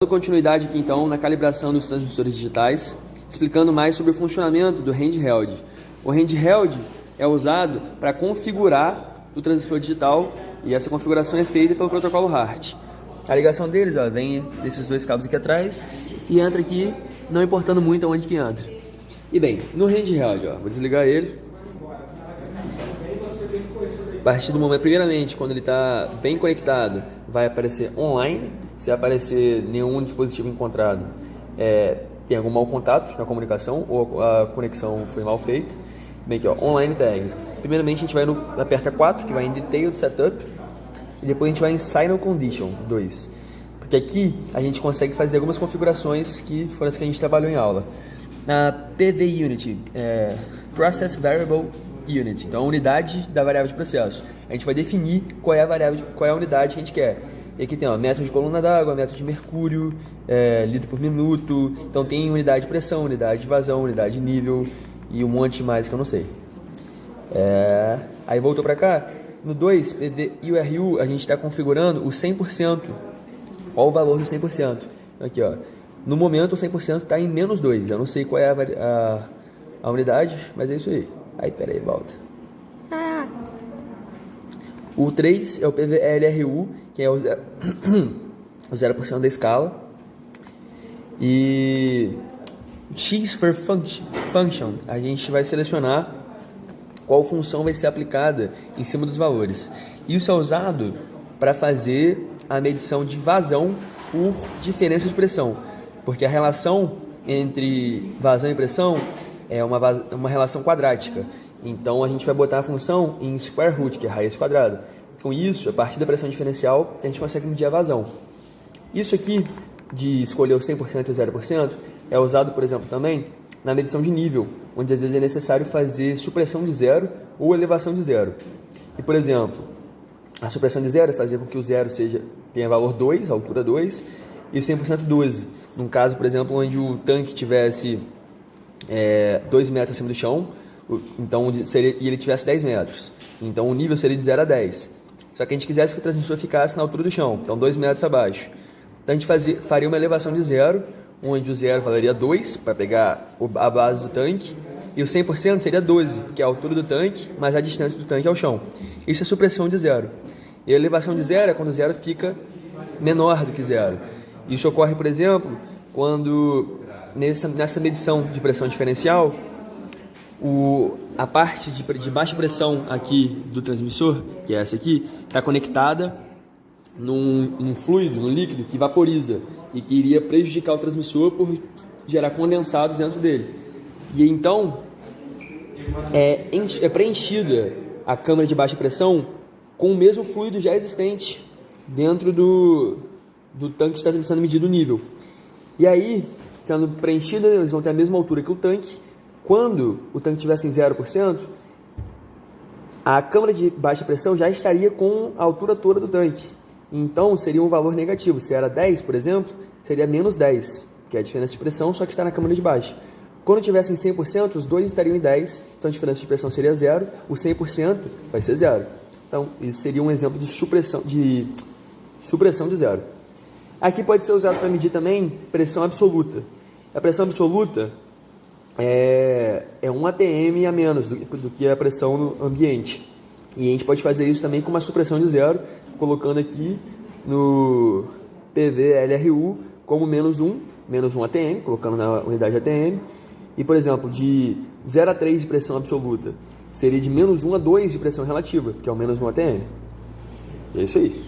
Dando continuidade aqui então na calibração dos transmissores digitais, explicando mais sobre o funcionamento do handheld. O handheld é usado para configurar o transmissor digital e essa configuração é feita pelo protocolo HART. A ligação deles vem desses dois cabos aqui atrás e entra aqui, não importando muito aonde que entra. E bem, no handheld, vou desligar ele. A partir do momento, primeiramente, quando ele está bem conectado, vai aparecer online. Se aparecer nenhum dispositivo encontrado, tem algum mau contato na comunicação ou a conexão foi mal feita. Bem aqui, online tags. Primeiramente, a gente vai aperta 4, que vai em Detailed Setup, e depois a gente vai em Signal Condition 2. Porque aqui a gente consegue fazer algumas configurações que foram as que a gente trabalhou em aula. Na PV Unit, Process Variable Unit, então a unidade da variável de processo. A gente vai definir qual é a variável, qual é a unidade que a gente quer. E aqui tem método de coluna d'água, método de mercúrio, litro por minuto. Então tem unidade de pressão, unidade de vazão, unidade de nível e um monte mais que eu não sei. Aí voltou para cá. No 2, PV URU, a gente está configurando o 100%. Qual o valor do 100%? Aqui, no momento o 100% está em -2. Eu não sei qual é a unidade, mas é isso aí. Aí, peraí, volta. O 3 é o PVLRU, que é o 0% da escala. E X for function, a gente vai selecionar qual função vai ser aplicada em cima dos valores. Isso é usado para fazer a medição de vazão por diferença de pressão, porque a relação entre vazão e pressão é uma relação quadrática. Então a gente vai botar a função em square root, que é raiz quadrada. Com isso, a partir da pressão diferencial, a gente consegue medir a vazão. Isso aqui, de escolher o 100% e o 0%, é usado, por exemplo, também na medição de nível, onde às vezes é necessário fazer supressão de zero ou elevação de zero. E, por exemplo, a supressão de zero é fazer com que o zero tenha valor 2, altura 2, e o 100% 12. Num caso, por exemplo, onde o tanque tivesse 2 metros acima do chão, então, e ele tivesse 10 metros. Então o nível seria de 0 a 10. Só que a gente quisesse que o transmissor ficasse na altura do chão, então 2 metros abaixo. Então a gente faria uma elevação de zero, onde o zero valeria 2 para pegar a base do tanque, e o 100% seria 12, que é a altura do tanque mais a distância do tanque ao chão. Isso é supressão de zero. E a elevação de zero é quando o zero fica menor do que zero. Isso ocorre, por exemplo, quando nessa medição de pressão diferencial, a parte de baixa pressão aqui do transmissor, que é essa aqui, está conectada num fluido, num líquido que vaporiza e que iria prejudicar o transmissor por gerar condensados dentro dele. E então é preenchida a câmara de baixa pressão com o mesmo fluido já existente dentro do tanque que está sendo medido o nível. E aí, sendo preenchida, eles vão ter a mesma altura que o tanque. Quando o tanque estivesse em 0%, a câmara de baixa pressão já estaria com a altura toda do tanque. Então, seria um valor negativo. Se era 10, por exemplo, seria -10, que é a diferença de pressão, só que está na câmara de baixa. Quando tivesse em 100%, os dois estariam em 10, então a diferença de pressão seria 0, o 100% vai ser 0. Então, isso seria um exemplo de supressão de zero. Aqui pode ser usado para medir também pressão absoluta. A pressão absoluta é 1 atm a menos do que a pressão no ambiente. E a gente pode fazer isso também com uma supressão de zero, colocando aqui no PVLRU como -1 atm, colocando na unidade atm. E, por exemplo, de 0 a 3 de pressão absoluta, seria de -1 a 2 de pressão relativa, que é o -1 atm. E é isso aí.